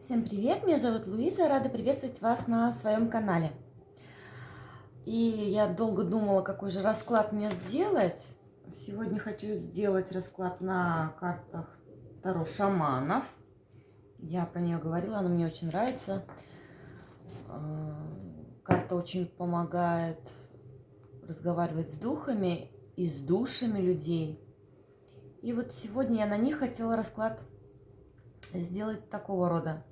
Всем привет, меня зовут Луиза, рада приветствовать вас на своем канале. И я долго думала, какой же расклад мне сделать. Сегодня хочу сделать расклад на картах Таро шаманов. Я про нее говорила, она мне очень нравится. Карта очень помогает разговаривать с духами и с душами людей. И вот сегодня я на них хотела расклад сделать такого рода.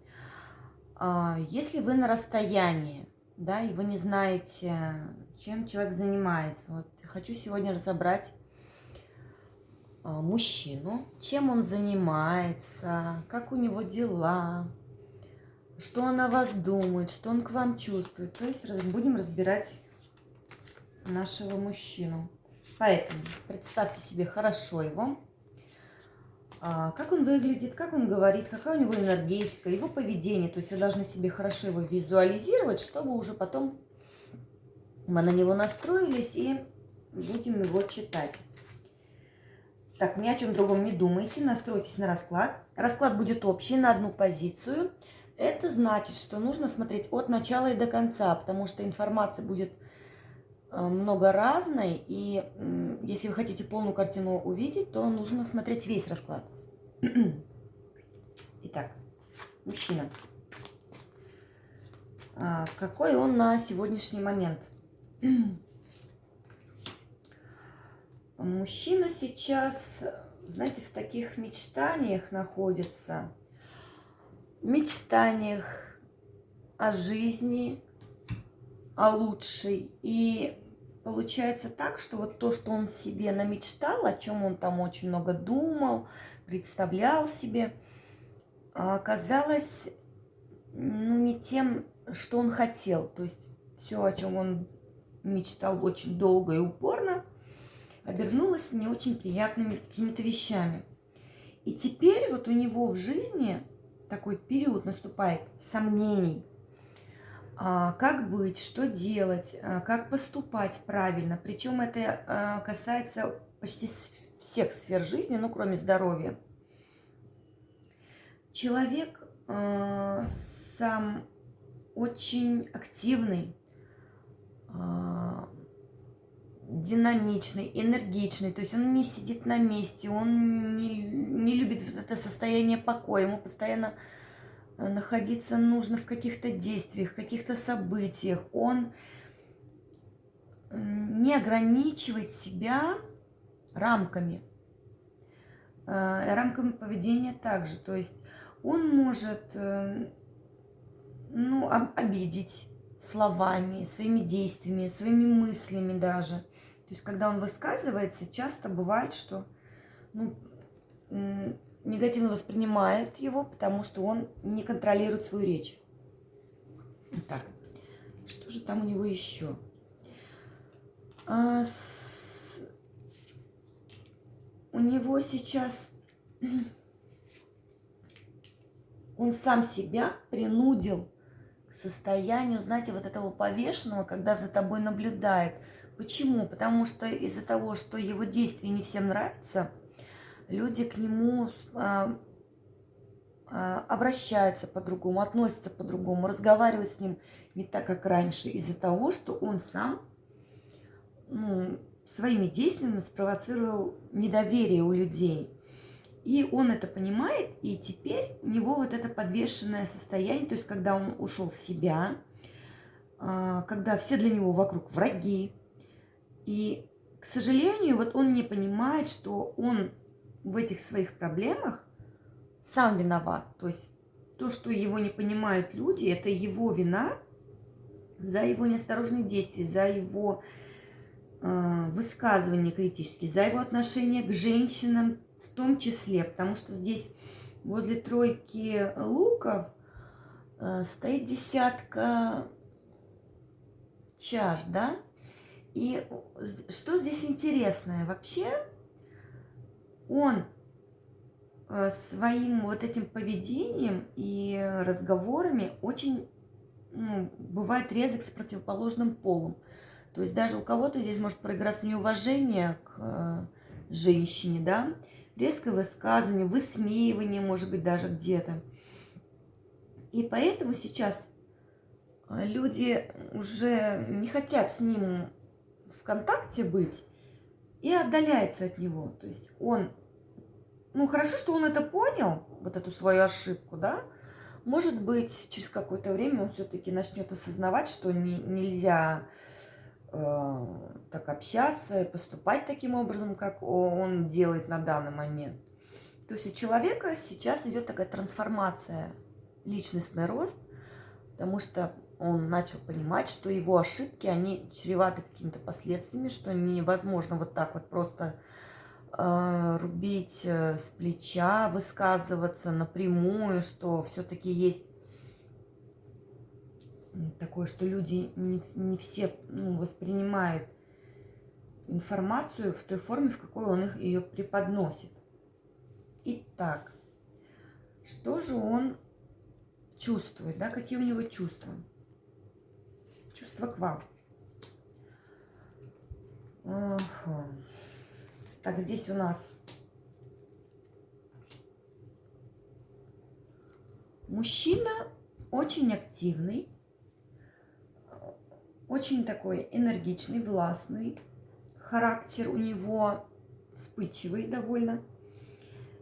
Если вы на расстоянии, да, и вы не знаете, чем человек занимается, вот хочу сегодня разобрать мужчину, чем он занимается, как у него дела, что он о вас думает, что он к вам чувствует. То есть будем разбирать нашего мужчину. Поэтому представьте себе хорошо его, как он выглядит, как он говорит, какая у него энергетика, его поведение. То есть вы должны себе хорошо его визуализировать, чтобы уже потом мы на него настроились и будем его читать. Так, ни о чем другом не думайте, настройтесь на расклад. Расклад будет общий на одну позицию. Это значит, что нужно смотреть от начала и до конца, потому что информации будет много разной, и если вы хотите полную картину увидеть, то нужно смотреть весь расклад. Итак, мужчина. Какой он на сегодняшний момент? Мужчина сейчас, знаете, в таких мечтаниях находится. Мечтаниях о жизни, о лучшей. И получается так, что вот то, что он себе намечтал, о чем он там очень много думал, представлял себе, оказалось не тем, что он хотел. То есть все, о чем он мечтал очень долго и упорно, обернулось не очень приятными какими-то вещами. И теперь вот у него в жизни такой период наступает сомнений. Как быть, что делать, как поступать правильно. Причем это касается почти всех сфер жизни, ну кроме здоровья. Человек сам очень активный, динамичный, энергичный, то есть он не сидит на месте, он не любит вот это состояние покоя, ему постоянно находиться нужно в каких-то действиях, в каких-то событиях, он не ограничивает себя рамками, рамками поведения также, то есть он может обидеть словами, своими действиями, своими мыслями даже. То есть, когда он высказывается, часто бывает, что негативно воспринимает его, потому что он не контролирует свою речь. Так, что же там у него еще? У него сейчас... Он сам себя принудил к состоянию, знаете, вот этого повешенного, когда за тобой наблюдает. Почему? Потому что из-за того, что его действия не всем нравятся, люди к нему обращаются по-другому, относятся по-другому, разговаривают с ним не так, как раньше, из-за того, что он сам своими действиями спровоцировал недоверие у людей. И он это понимает, и теперь у него вот это подвешенное состояние, то есть когда он ушел в себя, когда все для него вокруг враги, и, к сожалению, вот он не понимает, что он в этих своих проблемах сам виноват. То есть то, что его не понимают люди, это его вина за его неосторожные действия, за его высказывания критические, за его отношение к женщинам в том числе, потому что здесь возле тройки луков стоит десятка чаш, да? И что здесь интересное? Вообще он своим вот этим поведением и разговорами очень бывает резок с противоположным полом. То есть даже у кого-то здесь может проиграться неуважение к женщине, да, резкое высказывание, высмеивание, может быть, даже где-то. И поэтому сейчас люди уже не хотят с ним в контакте быть и отдаляются от него. То есть он, ну хорошо, что он это понял, вот эту свою ошибку, да. Может быть, через какое-то время он все-таки начнет осознавать, что нельзя так общаться и поступать таким образом, как он делает на данный момент. То есть у человека сейчас идет такая трансформация, личностный рост, потому что он начал понимать, что его ошибки, они чреваты какими-то последствиями, что невозможно вот так вот просто рубить с плеча, высказываться напрямую, что все-таки есть такое, что люди не все воспринимают информацию в той форме, в какой он ее преподносит. Итак, что же он чувствует, да, какие у него чувства? Чувства к вам. Ага. Так, здесь у нас мужчина очень активный, очень такой энергичный, властный. Характер у него вспыльчивый довольно.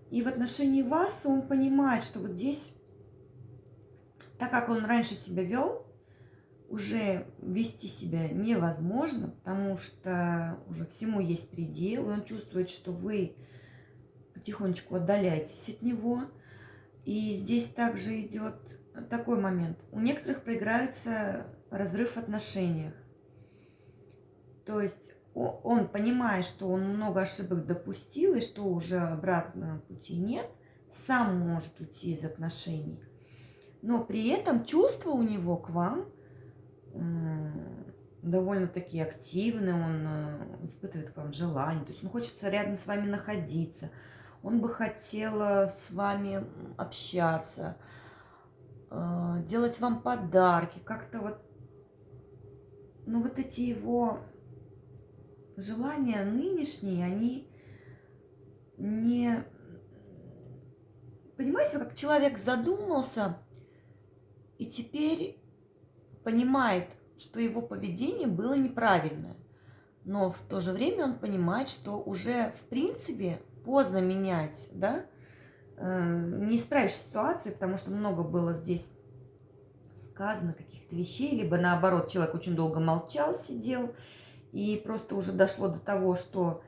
И в отношении вас он понимает, что вот здесь, так как он раньше себя вел, уже вести себя невозможно, потому что уже всему есть предел, и он чувствует, что вы потихонечку отдаляетесь от него. И здесь также идет такой момент. У некоторых проиграется разрыв в отношениях. То есть он понимает, что он много ошибок допустил, и что уже обратного пути нет, сам может уйти из отношений. Но при этом чувства у него к вам довольно-таки активны, он испытывает к вам желание, то есть он хочет рядом с вами находиться, он бы хотел с вами общаться, делать вам подарки, как-то вот, ну вот эти его желания нынешние, они не... Понимаете, как человек задумался и теперь понимает, что его поведение было неправильное. Но в то же время он понимает, что уже в принципе поздно менять, да? Не исправишь ситуацию, потому что много было здесь сказано каких-то вещей, либо наоборот, человек очень долго молчал, сидел, и просто уже дошло до того, что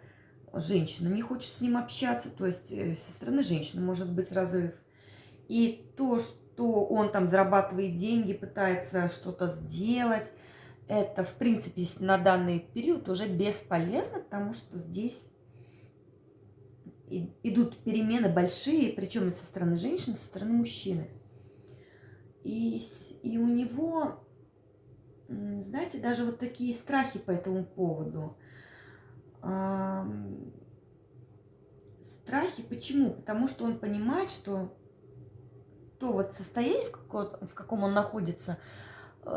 женщина не хочет с ним общаться, то есть со стороны женщины может быть разрыв. И то, что он там зарабатывает деньги, пытается что-то сделать, это, в принципе, на данный период уже бесполезно, потому что здесь идут перемены большие, причем и со стороны женщины, и со стороны мужчины. И у него, знаете, даже вот такие страхи по этому поводу. Страхи почему? Потому что он понимает, что то вот состояние, в каком он находится,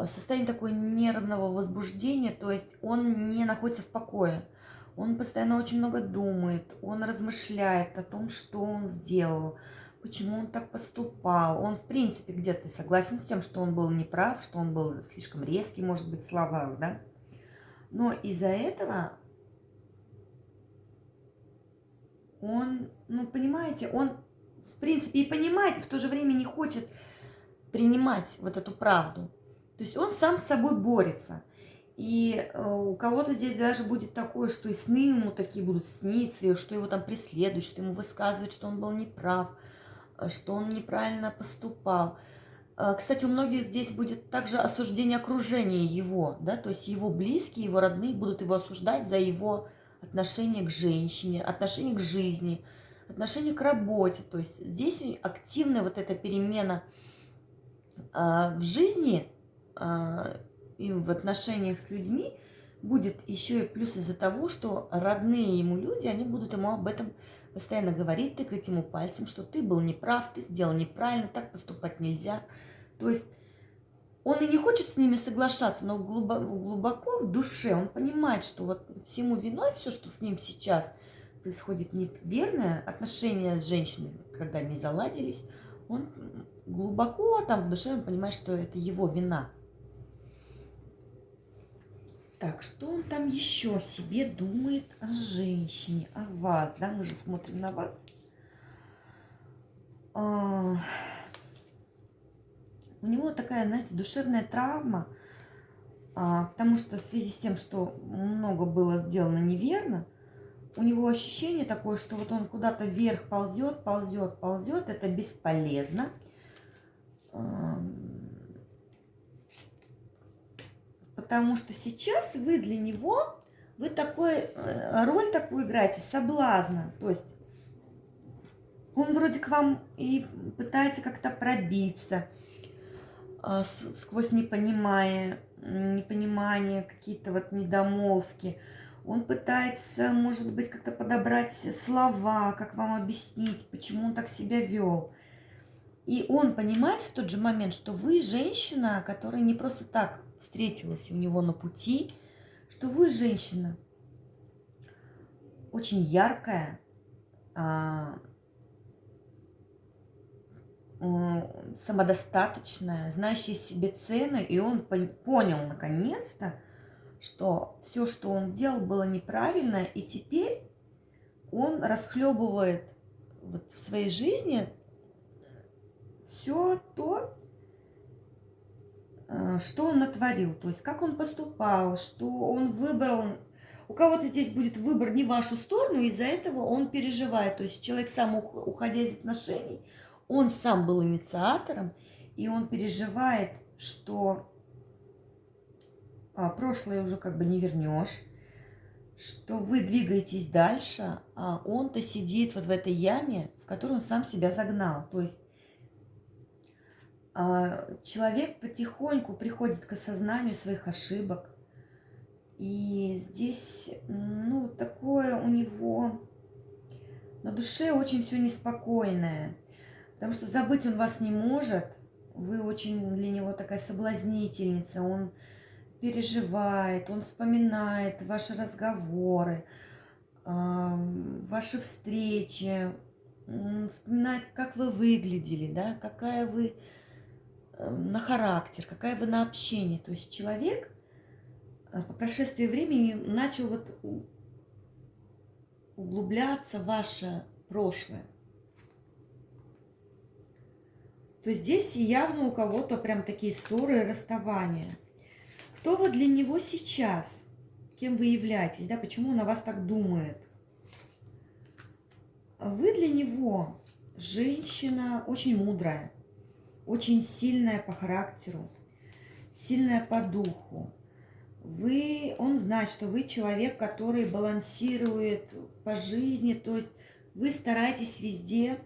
состояние такое нервного возбуждения, то есть он не находится в покое. Он постоянно очень много думает, он размышляет о том, что он сделал, почему он так поступал. Он, в принципе, где-то согласен с тем, что он был неправ, что он был слишком резкий, может быть, в словах, да? Но из-за этого он, ну, понимаете, он, в принципе, и понимает, и в то же время не хочет принимать вот эту правду. То есть он сам с собой борется. И у кого-то здесь даже будет такое, что и сны ему такие будут сниться, и что его там преследуют, что ему высказывают, что он был неправ, что он неправильно поступал. Кстати, у многих здесь будет также осуждение окружения его, да, то есть его близкие, его родные будут его осуждать за его отношение к женщине, отношение к жизни, отношение к работе. То есть здесь активная вот эта перемена в жизни и в отношениях с людьми будет еще и плюс из-за того, что родные ему люди, они будут ему об этом постоянно говорить, тыкать ему пальцем, что ты был неправ, ты сделал неправильно, так поступать нельзя. То есть он и не хочет с ними соглашаться, но глубоко в душе он понимает, что вот всему виной все, что с ним сейчас происходит неверное, отношения с женщиной, когда не заладились, он глубоко там в душе он понимает, что это его вина. Так, что он там еще себе думает о женщине, о вас, да? Мы же смотрим на вас. У него такая, знаете, душевная травма, потому что в связи с тем, что много было сделано неверно, у него ощущение такое, что вот он куда-то вверх ползет, ползет, ползет, это бесполезно. Потому что сейчас вы для него, вы роль такую играете, соблазна. То есть он вроде к вам и пытается как-то пробиться сквозь непонимание, какие-то вот недомолвки. Он пытается, может быть, как-то подобрать слова, как вам объяснить, почему он так себя вел. И он понимает в тот же момент, что вы женщина, которая не просто так встретилась у него на пути, что вы женщина очень яркая, самодостаточная, знающая себе цены, и он понял наконец-то, что все, что он делал, было неправильно, и теперь он расхлебывает вот в своей жизни все то, что он натворил, то есть как он поступал, что он выбрал. У кого-то здесь будет выбор не в вашу сторону, из-за этого он переживает. То есть человек сам, уходя из отношений, он сам был инициатором, и он переживает, что прошлое уже как бы не вернешь, что вы двигаетесь дальше, а он-то сидит вот в этой яме, в которую он сам себя загнал. То есть человек потихоньку приходит к осознанию своих ошибок. И здесь, ну, такое у него на душе очень все неспокойное. Потому что забыть он вас не может. Вы очень для него такая соблазнительница. Он переживает, он вспоминает ваши разговоры, ваши встречи. Он вспоминает, как вы выглядели, да, какая вы на характер, какая вы на общение. То есть человек по прошествии времени начал вот углубляться в ваше прошлое. То есть здесь явно у кого-то прям такие ссоры и расставания. Кто вы для него сейчас? Кем вы являетесь? Да? Почему он о вас так думает? Вы для него женщина очень мудрая, очень сильная по характеру, сильная по духу. Он знает, что вы человек, который балансирует по жизни, то есть вы стараетесь везде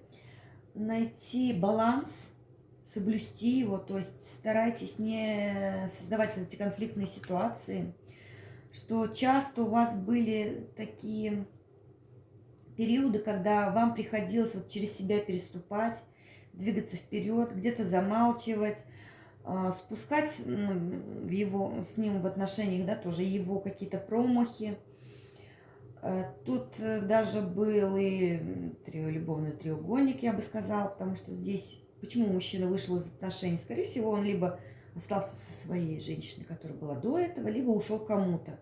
найти баланс, соблюсти его, то есть старайтесь не создавать эти конфликтные ситуации, что часто у вас были такие периоды, когда вам приходилось вот через себя переступать, двигаться вперед, где-то замалчивать, спускать с ним в отношениях, да, тоже его какие-то промахи. Тут даже был и любовный треугольник, я бы сказала, потому что здесь, почему мужчина вышел из отношений? Скорее всего, он либо остался со своей женщиной, которая была до этого, либо ушел к кому-то.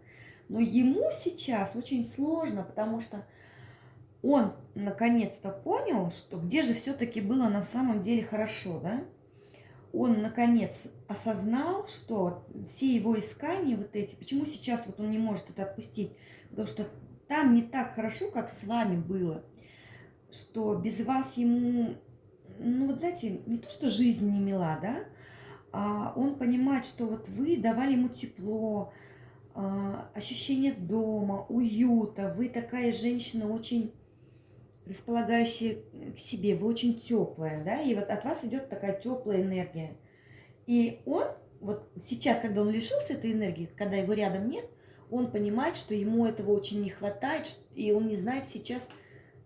Но ему сейчас очень сложно, потому что он наконец-то понял, что где же все-таки было на самом деле хорошо, да? Он, наконец, осознал, что все его искания вот эти, почему сейчас вот он не может это отпустить, потому что там не так хорошо, как с вами было, что без вас ему, ну вот знаете, не то, что жизнь не мила, да, а он понимает, что вот вы давали ему тепло, ощущение дома, уюта, вы такая женщина очень располагающая к себе, вы очень теплая, да, и вот от вас идет такая теплая энергия. И он, вот сейчас, когда он лишился этой энергии, когда его рядом нет, он понимает, что ему этого очень не хватает, и он не знает сейчас,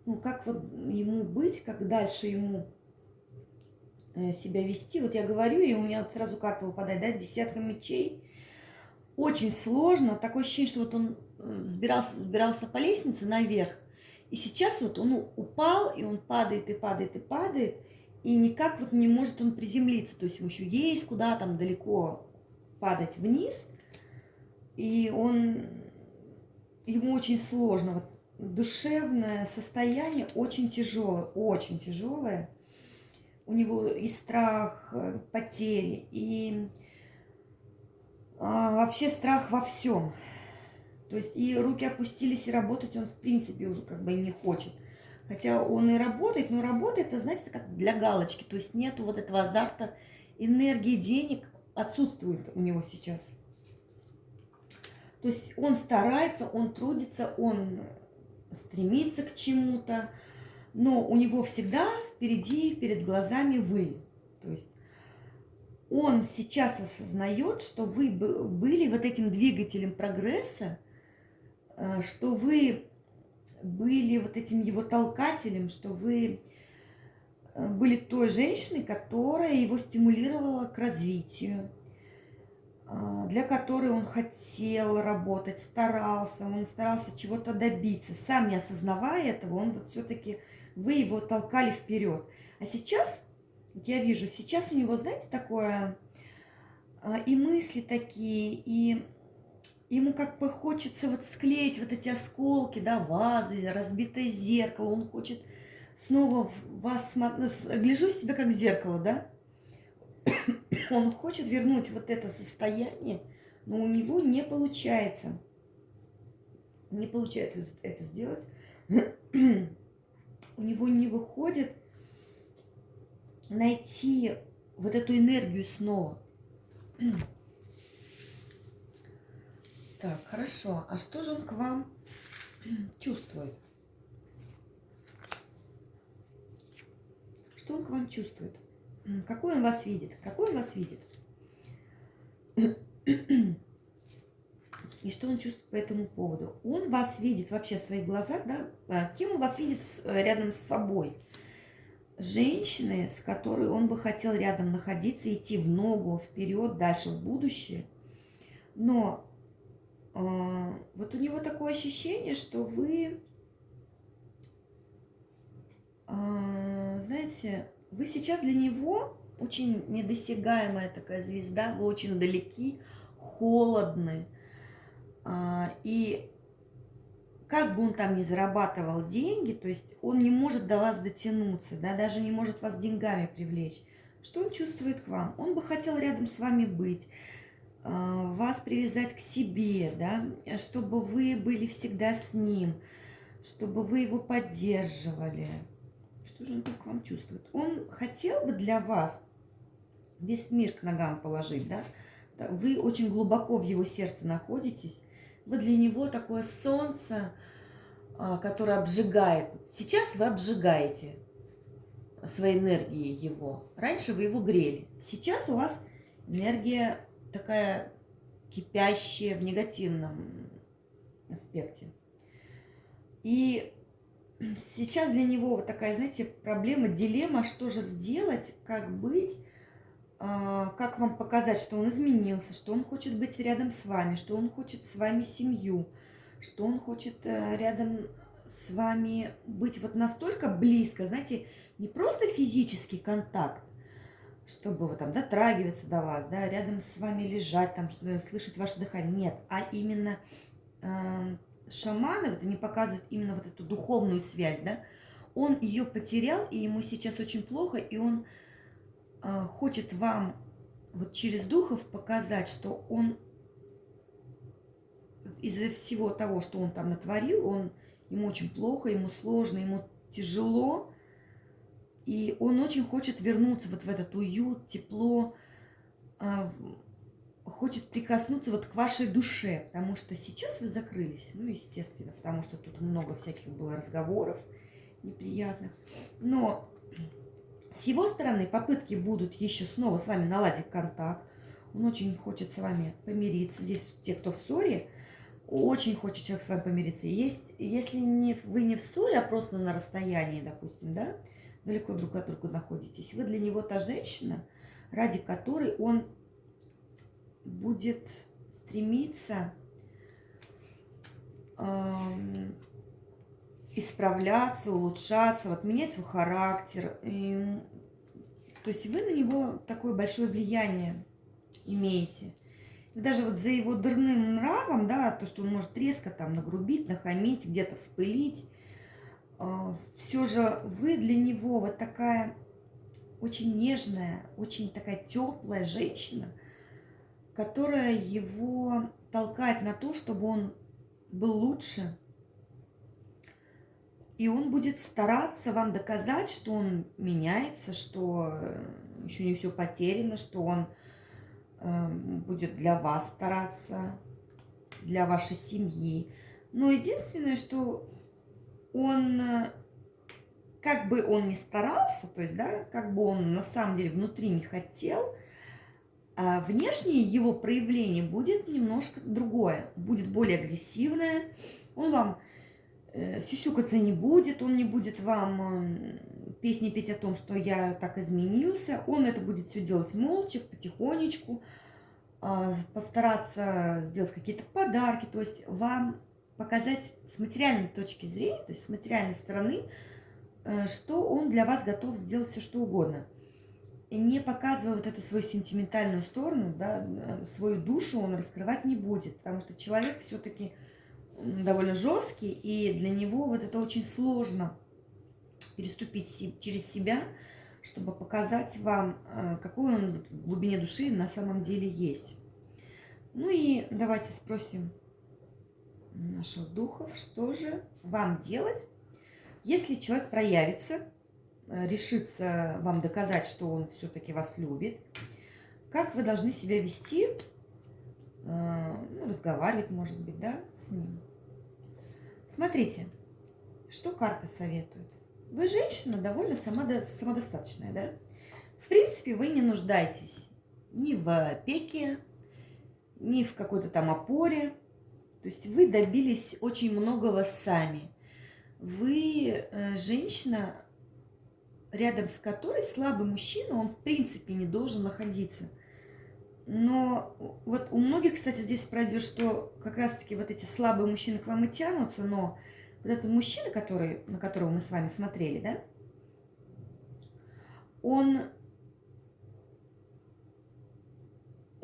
ну, как вот ему быть, как дальше ему себя вести. Вот я говорю, и у меня вот сразу карта выпадает, да, десятка мечей. Очень сложно, такое ощущение, что вот он взбирался по лестнице наверх, и сейчас вот он упал, и он падает, и падает, и падает, и никак вот не может он приземлиться. То есть ему еще есть куда там далеко падать вниз, и ему очень сложно. Вот душевное состояние очень тяжелое, очень тяжелое. У него и страх потери, и вообще страх во всем. То есть и руки опустились, и работать он в принципе уже как бы и не хочет. Хотя он и работает, но работает, это, знаете, как для галочки. То есть нету вот этого азарта, энергии, денег отсутствует у него сейчас. То есть он старается, он трудится, он стремится к чему-то, но у него всегда впереди, перед глазами вы. То есть он сейчас осознает, что вы были вот этим двигателем прогресса, что вы были вот этим его толкателем, что вы были той женщиной, которая его стимулировала к развитию, для которой он хотел работать, он старался чего-то добиться. Сам не осознавая этого, он вот все-таки, вы его толкали вперед. А сейчас, вот я вижу, сейчас у него, знаете, такое, и мысли такие, и ему как бы хочется вот склеить вот эти осколки, да, вазы, разбитое зеркало, он хочет снова в вас смотреть, гляжусь себя как в зеркало, да, он хочет вернуть вот это состояние, но у него не получается. Не получается это сделать. У него не выходит найти вот эту энергию снова. Так, хорошо. А что же он к вам чувствует? Что он к вам чувствует? Какой он вас видит? Какой он вас видит? И что он чувствует по этому поводу? Он вас видит вообще в своих глазах, да? Кем он вас видит рядом с собой? Женщины, с которой он бы хотел рядом находиться, идти в ногу, вперед, дальше в будущее. Но вот у него такое ощущение, что вы, знаете, вы сейчас для него очень недосягаемая такая звезда, вы очень далеки, холодны. И как бы он там ни зарабатывал деньги, то есть он не может до вас дотянуться, да, даже не может вас деньгами привлечь. Что он чувствует к вам? Он бы хотел рядом с вами быть, вас привязать к себе, да, чтобы вы были всегда с ним, чтобы вы его поддерживали. Что же он к вам чувствует? Он хотел бы для вас весь мир к ногам положить, да? Вы очень глубоко в его сердце находитесь. Вы для него такое солнце, которое обжигает. Сейчас вы обжигаете своей энергией его. Раньше вы его грели. Сейчас у вас энергия такая кипящая в негативном аспекте. И сейчас для него вот такая, знаете, проблема, дилемма, что же сделать, как быть, как вам показать, что он изменился, что он хочет быть рядом с вами, что он хочет с вами семью, что он хочет рядом с вами быть вот настолько близко, знаете, не просто физический контакт, чтобы вот там дотрагиваться до вас, да, рядом с вами лежать, там, слышать ваше дыхание, нет, а именно шаманы, вот они показывают именно вот эту духовную связь, да, он ее потерял, и ему сейчас очень плохо, и он хочет вам вот через духов показать, что он из-за всего того, что он там натворил, ему очень плохо, ему сложно, ему тяжело, и он очень хочет вернуться вот в этот уют, тепло, хочет прикоснуться вот к вашей душе, потому что сейчас вы закрылись, ну, естественно, потому что тут много всяких было разговоров неприятных, но с его стороны попытки будут еще снова с вами наладить контакт. Он очень хочет с вами помириться. Здесь те, кто в ссоре, очень хочет человек с вами помириться. Если вы не в ссоре, а просто на расстоянии, допустим, да, далеко друг от друга находитесь, вы для него та женщина, ради которой он будет стремиться исправляться, улучшаться, вот менять свой характер. То есть вы на него такое большое влияние имеете. И даже вот за его дурным нравом, да, то, что он может резко там нагрубить, нахамить, где-то вспылить, все же вы для него вот такая очень нежная, очень такая теплая женщина, которая его толкает на то, чтобы он был лучше. И он будет стараться вам доказать, что он меняется, что еще не все потеряно, что он будет для вас стараться, для вашей семьи. Но единственное, что он, как бы он ни старался, то есть, да, как бы он на самом деле внутри не хотел, внешнее его проявление будет немножко другое, будет более агрессивное. Он вам сюсюкаться не будет, он не будет вам песни петь о том, что я так изменился. Он это будет все делать молча, потихонечку, постараться сделать какие-то подарки, то есть вам показать с материальной точки зрения, то есть с материальной стороны, что он для вас готов сделать все, что угодно. И не показывая вот эту свою сентиментальную сторону, да, свою душу он раскрывать не будет, потому что человек все-таки довольно жесткий, и для него вот это очень сложно переступить через себя, чтобы показать вам, какой он в глубине души на самом деле есть. Ну и давайте спросим наших духов, что же вам делать, если человек проявится, решится вам доказать, что он все-таки вас любит. Как вы должны себя вести, разговаривать, может быть, да, с ним. Смотрите, что карта советует. Вы женщина довольно самодостаточная, да? В принципе, вы не нуждаетесь ни в опеке, ни в какой-то там опоре. То есть вы добились очень многого сами. Вы женщина, рядом с которой слабый мужчина, он в принципе не должен находиться. Но вот у многих, кстати, здесь пройдет, что как раз-таки вот эти слабые мужчины к вам и тянутся, но вот этот мужчина, на которого мы с вами смотрели, да, у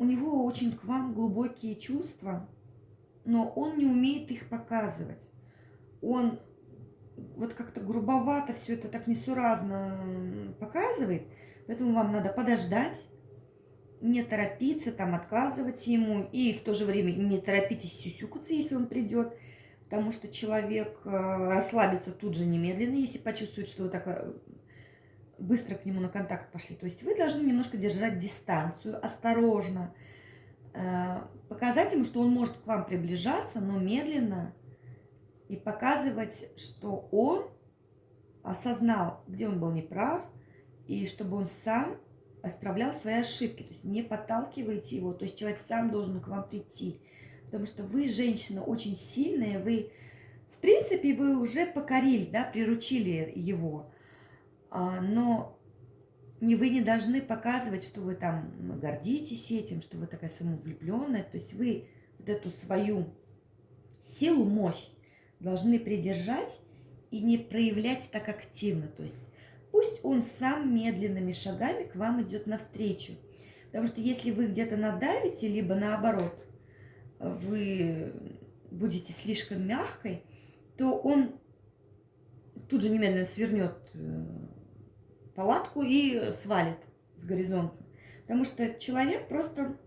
него очень к вам глубокие чувства, но он не умеет их показывать. Он вот как-то грубовато все это так несуразно показывает, поэтому вам надо подождать, не торопиться, там, отказывать ему, и в то же время не торопитесь сюсюкаться, если он придет, потому что человек расслабится тут же немедленно, если почувствует, что вы так быстро к нему на контакт пошли. То есть вы должны немножко держать дистанцию, осторожно, показать ему, что он может к вам приближаться, но медленно, и показывать, что он осознал, где он был неправ, и чтобы он сам исправлял свои ошибки. То есть не подталкивайте его, то есть человек сам должен к вам прийти. Потому что вы, женщина, очень сильная, вы, в принципе, вы уже покорили, да, приручили его, но вы не должны показывать, что вы там гордитесь этим, что вы такая самовлюбленная. То есть вы вот эту свою силу, мощь должны придержать и не проявлять так активно. То есть пусть он сам медленными шагами к вам идет навстречу. Потому что если вы где-то надавите, либо наоборот, вы будете слишком мягкой, то он тут же немедленно свернет палатку и свалит с горизонта. Потому что человек просто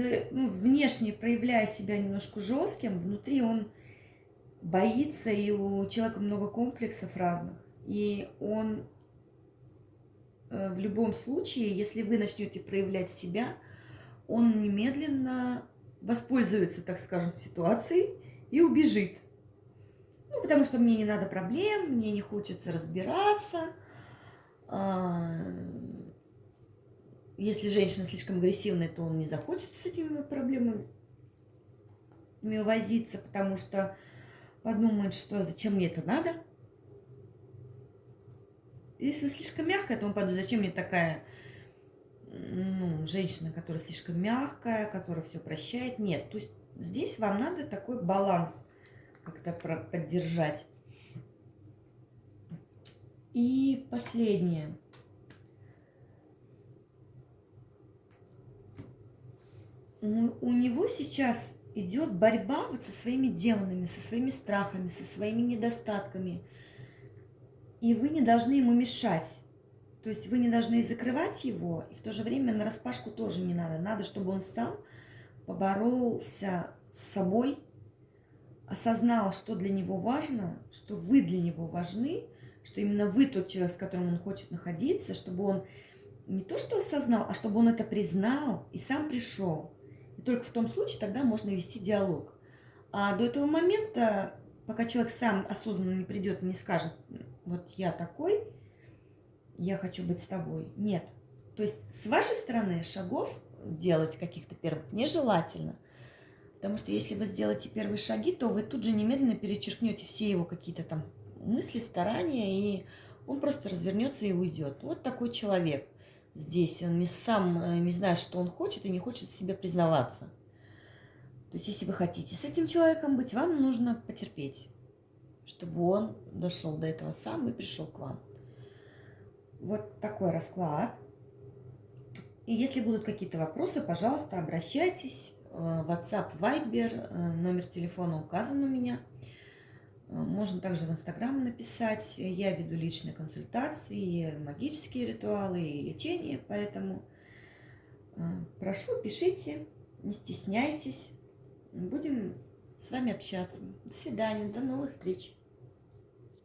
внешне проявляя себя немножко жестким, внутри он боится, и у человека много комплексов разных. И он в любом случае, если вы начнете проявлять себя, он немедленно воспользуется, так скажем, ситуацией и убежит. Ну, потому что мне не надо проблем, мне не хочется разбираться. Если женщина слишком агрессивная, то он не захочет с этими проблемами возиться, потому что подумает, что зачем мне это надо. Если вы слишком мягкая, то он подумает, зачем мне такая женщина, которая слишком мягкая, которая все прощает. Нет, то есть здесь вам надо такой баланс как-то поддержать. И последнее. У него сейчас идет борьба вот со своими демонами, со своими страхами, со своими недостатками. И вы не должны ему мешать. То есть вы не должны закрывать его, и в то же время нараспашку тоже не надо. Надо, чтобы он сам поборолся с собой, осознал, что для него важно, что вы для него важны, что именно вы тот человек, с которым он хочет находиться, чтобы он не то что осознал, а чтобы он это признал и сам пришел. И только в том случае тогда можно вести диалог. А до этого момента, пока человек сам осознанно не придет и не скажет, вот я такой, я хочу быть с тобой. Нет. То есть с вашей стороны шагов делать каких-то первых нежелательно. Потому что если вы сделаете первые шаги, то вы тут же немедленно перечеркнете все его какие-то там мысли, старания, и он просто развернется и уйдет. Вот такой человек здесь. Он сам не знает, что он хочет, и не хочет себе признаваться. То есть если вы хотите с этим человеком быть, вам нужно потерпеть, чтобы он дошел до этого сам и пришел к вам. Вот такой расклад. И если будут какие-то вопросы, пожалуйста, обращайтесь. WhatsApp, Viber, номер телефона указан у меня. Можно также в Инстаграм написать. Я веду личные консультации, магические ритуалы и лечение, поэтому прошу, пишите, не стесняйтесь. Будем с вами общаться. До свидания, до новых встреч.